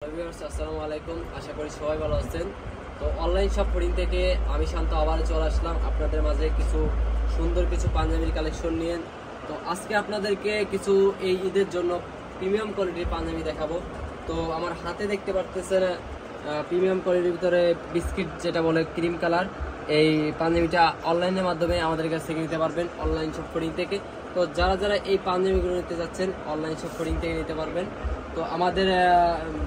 আসসালামু আলাইকুম, আশা করি সবাই ভালো আছেন। তো অনলাইন শপ ফোরিং থেকে আমি শান্ত আবার চলে আসলাম আপনাদের মাঝে কিছু সুন্দর কিছু পাঞ্জাবির কালেকশন নিয়ে। তো আজকে আপনাদেরকে কিছু এই ঈদের জন্য প্রিমিয়াম কোয়ালিটির পাঞ্জাবি দেখাবো। তো আমার হাতে দেখতে পারতেছেন প্রিমিয়াম কোয়ালিটির ভিতরে বিস্কিট যেটা বলে ক্রিম কালার, এই পাঞ্জাবিটা অনলাইনের মাধ্যমে আমাদের কাছ থেকে নিতে পারবেন অনলাইন শপ ফোরিং থেকে। তো যারা যারা এই পাঞ্জাবিগুলো নিতে যাচ্ছেন অনলাইন শপ ফোরিং থেকে নিতে পারবেন। তো আমাদের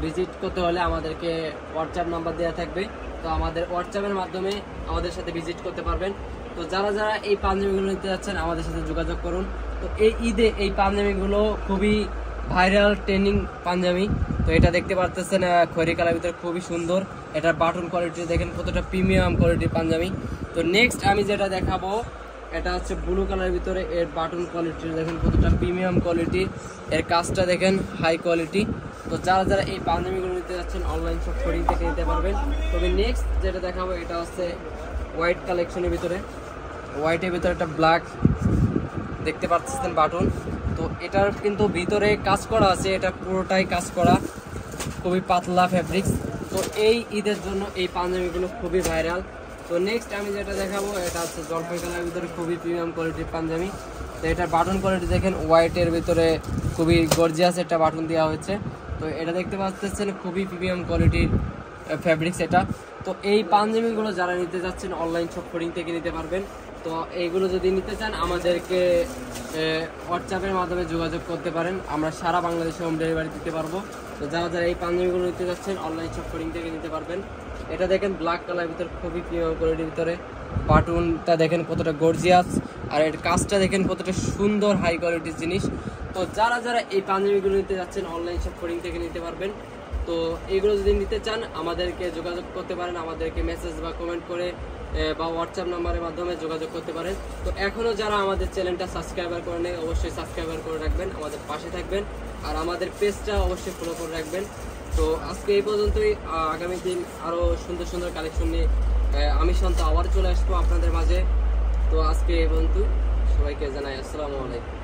ভিজিট করতে হলে আমাদেরকে হোয়াটসঅ্যাপ নাম্বার দেওয়া থাকবে, তো আমাদের হোয়াটসঅ্যাপের মাধ্যমে আমাদের সাথে ভিজিট করতে পারবেন। তো যারা যারা এই পাঞ্জাবিগুলো নিতে যাচ্ছেন আমাদের সাথে যোগাযোগ করুন। তো এই ঈদে এই পাঞ্জাবিগুলো খুবই ভাইরাল ট্রেন্ডিং পাঞ্জাবি। তো এটা দেখতে পারতেছেন খয়েরি কালার ভিতরে খুবই সুন্দর, এটার বাটন কোয়ালিটি দেখেন কতটা প্রিমিয়াম কোয়ালিটির পাঞ্জাবি। তো নেক্সট আমি যেটা দেখাবো এটা হচ্ছে ব্লু কালারের ভিতরে, এর বাটন কোয়ালিটি দেখেন কতটা প্রিমিয়াম কোয়ালিটি, এর কাজটা দেখেন হাই কোয়ালিটি। তো যারা যারা এই পাঞ্জাবিগুলো নিতে যাচ্ছেন অনলাইন শপ ফোরিং থেকে নিতে পারবেন। তবে নেক্সট যেটা দেখাবো এটা হচ্ছে হোয়াইট কালেকশনের ভিতরে, হোয়াইটের ভিতরে একটা ব্ল্যাক দেখতে পাচ্ছেন বাটন। তো এটার কিন্তু ভিতরে কাজ করা আছে, এটা পুরোটাই কাজ করা, খুবই পাতলা ফ্যাব্রিক্স। তো এই ঈদের জন্য এই পাঞ্জাবিগুলো খুবই ভাইরাল। তো নেক্সট আমি যেটা দেখাবো এটা হচ্ছে জলপাই কালারের ভিতরে খুবই প্রিমিয়াম কোয়ালিটির পাঞ্জাবি। তো এটার বাটন কোয়ালিটি দেখেন হোয়াইটের ভিতরে খুবই গর্জিয়াস একটা বাটন দেওয়া হয়েছে। তো এটা দেখতে পাচ্ছেন খুবই প্রিমিয়াম কোয়ালিটির ফ্যাব্রিক্স এটা। তো এই পাঞ্জাবিগুলো যারা নিতে যাচ্ছেন অনলাইন শপ ফোরিং থেকে নিতে পারবেন। তো এইগুলো যদি নিতে চান আমাদেরকে হোয়াটসঅ্যাপের মাধ্যমে যোগাযোগ করতে পারেন, আমরা সারা বাংলাদেশে হোম ডেলিভারি দিতে পারবো। তো যারা যারা এই পাঞ্জাবিগুলো নিতে যাচ্ছেন অনলাইন শপ ফোরিং থেকে নিতে পারবেন। এটা দেখেন ব্ল্যাক কালারের ভিতরে খুবই প্রিমিয়াম কোয়ালিটির ভিতরে, বাটনটা দেখেন কতটা গর্জিয়াস, আর এর কাজটা দেখেন কতটা সুন্দর হাই কোয়ালিটির জিনিস। তো যারা যারা এই পাঞ্জাবিগুলো নিতে যাচ্ছেন অনলাইন শপ ফোরিং থেকে নিতে পারবেন। তো এইগুলো যদি নিতে চান আমাদেরকে যোগাযোগ করতে পারেন, আমাদেরকে মেসেজ বা কমেন্ট করে বা হোয়াটসঅ্যাপ নাম্বারের মাধ্যমে যোগাযোগ করতে পারেন। তো এখনও যারা আমাদের চ্যানেলটা সাবস্ক্রাইবার করে নেই অবশ্যই সাবস্ক্রাইবার করে রাখবেন, আমাদের পাশে থাকবেন, আর আমাদের পেজটা অবশ্যই ফলো করে রাখবেন। তো আজকে এই পর্যন্তই, আগামী দিন আরও সুন্দর সুন্দর কালেকশন নিয়ে আমি শান্ত আবার চলে আসবো আপনাদের মাঝে। তো আজকে এই পর্যন্তই, সবাইকে জানাই আসসালামু আলাইকুম।